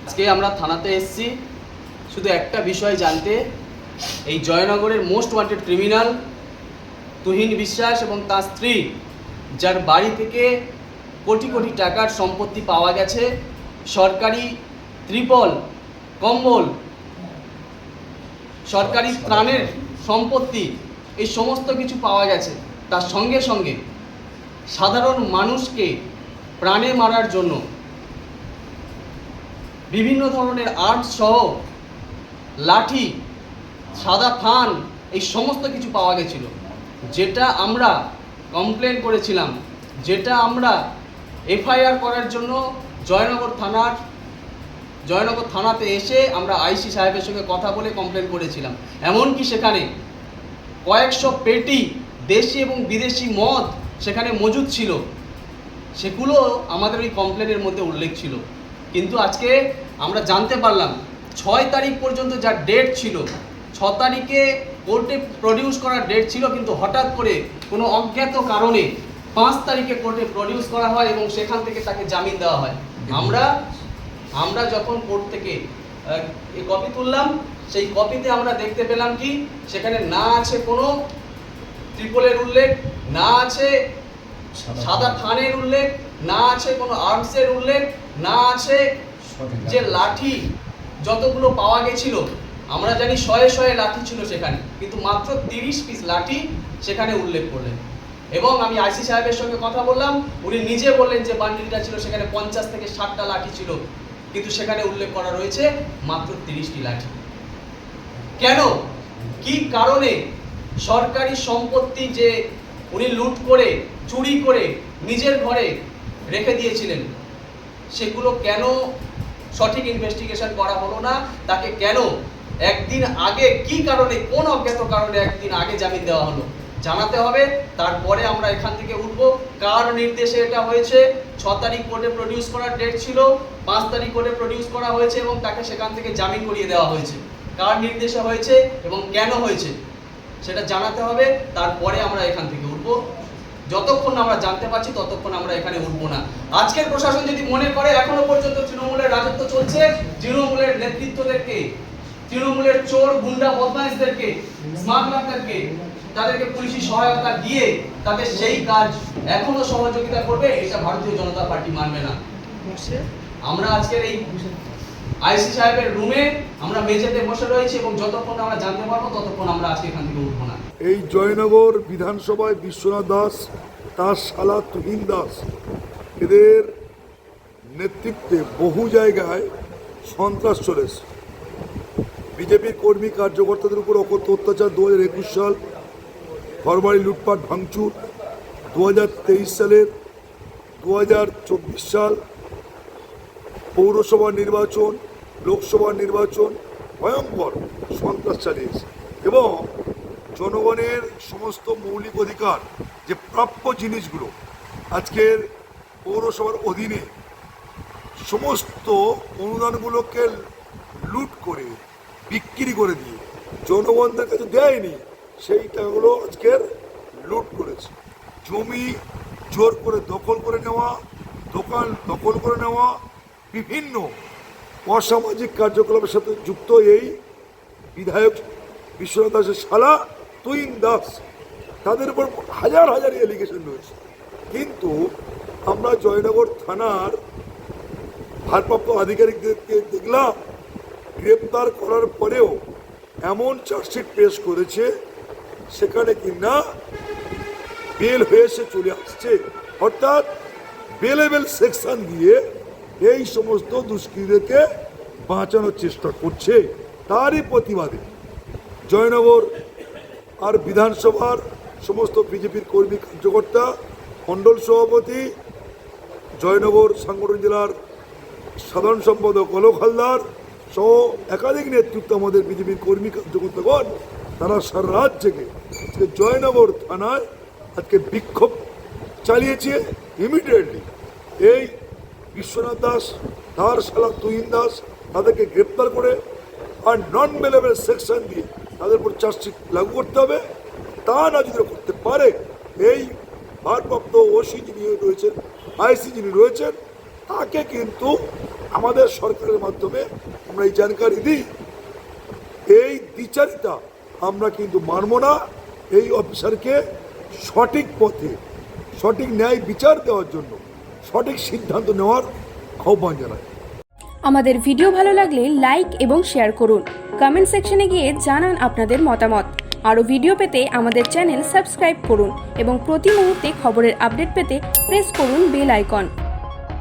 আজকে আমরা থানাতে এসেছি শুধু একটা বিষয় জানতে, এই জয়নগরের মোস্ট ওয়ান্টেড ক্রিমিনাল তুহিন বিশ্বাস এবং তার স্ত্রী, যার বাড়ি থেকে কোটি কোটি টাকার সম্পত্তি পাওয়া গেছে, সরকারি ত্রিপল, কম্বল, সরকারি ত্রাণের সম্পত্তি, এই সমস্ত কিছু পাওয়া গেছে। তার সঙ্গে সঙ্গে সাধারণ মানুষকে প্রাণে মারার জন্য বিভিন্ন ধরনের আর্টস সহ লাঠি, সাদা থান, এই সমস্ত কিছু পাওয়া গেছিল। যেটা আমরা কমপ্লেন করেছিলাম, যেটা আমরা এফআইআর করার জন্য জয়নগর থানাতে এসে আমরা আইসি সাহেবের সঙ্গে কথা বলে কমপ্লেন করেছিলাম। এমনকি সেখানে কয়েকশো পেটি দেশি এবং বিদেশি মদ সেখানে মজুদ ছিল, সেগুলো আমাদের ওই কমপ্লেনের মধ্যে উল্লেখ ছিল। কিন্তু আজকে আমরা জানতে পারলাম 6 তারিখ পর্যন্ত যা ডেট ছিল, 6 তারিখে কোর্টে প্রডিউস করার ডেট ছিল, কিন্তু হঠাৎ করে কোনো অজ্ঞাত কারণে 5 তারিখে কোর্টে প্রডিউস করা হয় এবং সেখান থেকে তাকে জামিন দেওয়া হয়। আমরা যখন কোর্ট থেকে এই কপি তুললাম, সেই কপিতে আমরা দেখতে পেলাম কি সেখানে না আছে কোনো ত্রিপলের উল্লেখ, না আছে সাদা থানের উল্লেখ, না আছে কোনো আর্মসের উল্লেখ, না আছে যে লাঠি যতগুলো পাওয়া গেছিল, আমরা জানি শয়ে শয়ে লাঠি ছিল সেখানে, কিন্তু মাত্র 30 পিস লাঠি সেখানে উল্লেখ করলেন। এবং আমি আইসি সাহেবের সঙ্গে কথা বললাম, উনি নিজে বললেন যে বান্ডিলটা ছিল সেখানে 50 থেকে 60টা লাঠি ছিল, কিন্তু সেখানে উল্লেখ করা রয়েছে মাত্র 30টি লাঠি। কেন, কি কারণে সরকারি সম্পত্তি যে উনি লুট করে, চুরি করে নিজের ঘরে রেখে দিয়েছিলেন, সেগুলো কেন সঠিক ইনভেস্টিগেশন করা হলো না? তাকে কেন একদিন আগে, কি কারণে, কোন অজ্ঞাত কারণে একদিন আগে জামিন দেওয়া হলো জানাতে হবে। তারপরে আমরা এখান থেকে উঠব। কার নির্দেশে এটা হয়েছে? 6 তারিখ কোর্টে প্রডিউস করার ডেট ছিল, 5 তারিখ কোর্টে প্রডিউস করা হয়েছে এবং তাকে সেখান থেকে জামিন করিয়ে দেওয়া হয়েছে। কার নির্দেশে হয়েছে এবং কেন হয়েছে সেটা জানাতে হবে। তারপরে আমরা এখান থেকে উঠব। যতক্ষণ আমরা জানতে পারছি ততক্ষণ আমরা এখানে উঠবো না। আজকের প্রশাসন যদি মনে করে এখনো পর্যন্ত তৃণমূলের রাজত্ব চলছে, তৃণমূলের নেতৃত্বদেরকে, তৃণমূলের চোর গুন্ডা বদমাইশদেরকে, স্মাগলারদেরকে, তাদেরকে পুলিশি সহায়তা দিয়ে তাদের সেই কাজ এখনো সহযোগিতা করবে, এটা ভারতীয় জনতা পার্টি মানবে না। আমরা আজকের এই আইসি সাহেবের রুমে আমরা মেঝেতে বসে রয়েছি এবং যতক্ষণ আমরা জানতে পারবো ততক্ষণ আমরা আজকে এখান থেকে উঠবো না। এই জয়নগর বিধানসভায় বিশ্বনাথ দাস, তার শালা তুহিন দাস, এদের নেতৃত্বে বহু জায়গায় সন্ত্রাস চলেছে। বিজেপির কর্মী কার্যকর্তাদের উপর অত্যাচার 2021 সাল, ঘরবাড়ি লুটপাট ভাঙচুর 2023 সালের, 2024 সাল পৌরসভা নির্বাচন, লোকসভা নির্বাচন, ভয়ঙ্কর সন্ত্রাস চালিয়েছে এবং জনগণের সমস্ত মৌলিক অধিকার, যে প্রাপ্য জিনিসগুলো আজকের পৌরসভার অধীনে সমস্ত অনুদানগুলোকে লুট করে বিক্রি করে দিয়ে জনগণদের কাছে দেয়নি, সেই টাকাগুলো আজকের লুট করেছে। জমি জোর করে দখল করে নেওয়া, দোকান দখল করে নেওয়া, বিভিন্ন অসামাজিক কার্যকলাপের সাথে যুক্ত এই বিধায়ক বিশ্বনাথ দাসের শালা তুহিন দাস, তাদের উপর হাজার হাজার এলিগেশন রয়েছে। কিন্তু আমরা জয়নগর থানার ভারপ্রাপ্ত আধিকারিকদেরকে দেখলাম গ্রেপ্তার করার পরেও এমন চার্জশিট পেশ করেছে সেখানে কিনা বেল হয়ে সে চলে আসছে, অর্থাৎ বেলেবেল সেকশন দিয়ে এই সমস্ত দুষ্কৃতীদেরকে বাঁচানোর চেষ্টা করছে। তারই প্রতিবাদে জয়নগর আর বিধানসভার সমস্ত বিজেপির কর্মী কার্যকর্তা, মণ্ডল সভাপতি, জয়নগর সাংগঠনিক জেলার সাধারণ সম্পাদক অলোক হালদার সহ একাধিক নেতৃত্ব আমাদের বিজেপির কর্মী কার্যকর্তাগণ, তারা সারা রাত জেগে আজকে জয়নগর থানায় আজকে বিক্ষোভ চালিয়েছে ইমিডিয়েটলি এই বিশ্বনাথ দাস, তার শালা তুহিন দাস, তাদেরকে গ্রেপ্তার করে আর নন বেলেবল সেকশন দিয়ে তাদের উপর চার্জশিট লাগু করতে হবে। তা না যদি করতে পারে, এই ভারপ্রাপ্ত ওসি যিনি রয়েছেন, আইসি যিনি রয়েছেন, তাকে কিন্তু আমাদের সরকারের মাধ্যমে আমরা এই জানকারি দিই। এই দ্বিচারিতা আমরা কিন্তু মানব না। এই অফিসারকে সঠিক পথে সঠিক ন্যায় বিচার দেওয়ার জন্য সঠিক সিদ্ধান্ত নেওয়ার আহ্বান জানাই। আমাদের ভিডিও ভালো লাগলে লাইক এবং শেয়ার করুন। কমেন্ট সেকশনে গিয়ে জানান আপনাদের মতামত। আরও ভিডিও পেতে আমাদের চ্যানেল সাবস্ক্রাইব করুন এবং প্রতি মুহূর্তে খবরের আপডেট পেতে প্রেস করুন বেল আইকন।